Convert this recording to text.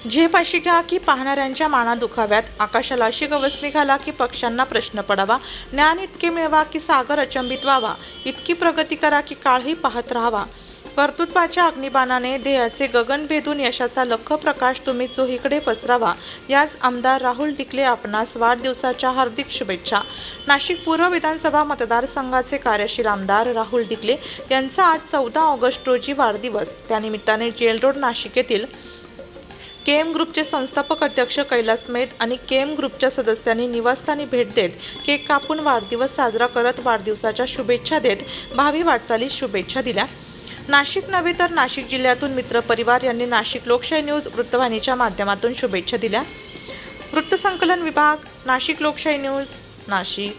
झेप अशी घ्या की पाहणाऱ्यांच्या माना दुखाव्यात, आकाशाला अशी गवसणी घाला की पक्ष्यांना प्रश्न पडावा, ज्ञान इतके मिळवा की सागर अचंबित व्हावा, इतकी प्रगती करा की काळही पाहत राहावा. कर्तृत्वाच्या अग्निबाणाने ध्येयाचे गगन भेदून यशाचा लख प्रकाश तुम्ही चोहीकडे पसरावा. याच आमदार राहुल डिकले आपणास वाढदिवसाच्या हार्दिक शुभेच्छा. नाशिक पूर्व विधानसभा मतदारसंघाचे कार्यशील आमदार राहुल डिकले यांचा आज 14 ऑगस्ट रोजी वाढदिवस. त्यानिमित्ताने जेल रोड नाशिक येथील केएम ग्रुपचे संस्थापक अध्यक्ष कैलास मेध आणि केएम ग्रुपच्या सदस्यांनी निवासस्थानी भेट देत केक कापून वाढदिवस साजरा करत वाढदिवसाच्या शुभेच्छा देत भावी वाटचालीस शुभेच्छा दिल्या. नाशिक नव्हे तर नाशिक जिल्ह्यातून मित्रपरिवार यांनी नाशिक लोकशाही न्यूज वृत्तवाहिनीच्या माध्यमातून शुभेच्छा दिल्या. वृत्तसंकलन विभाग, नाशिक लोकशाही न्यूज, नाशिक.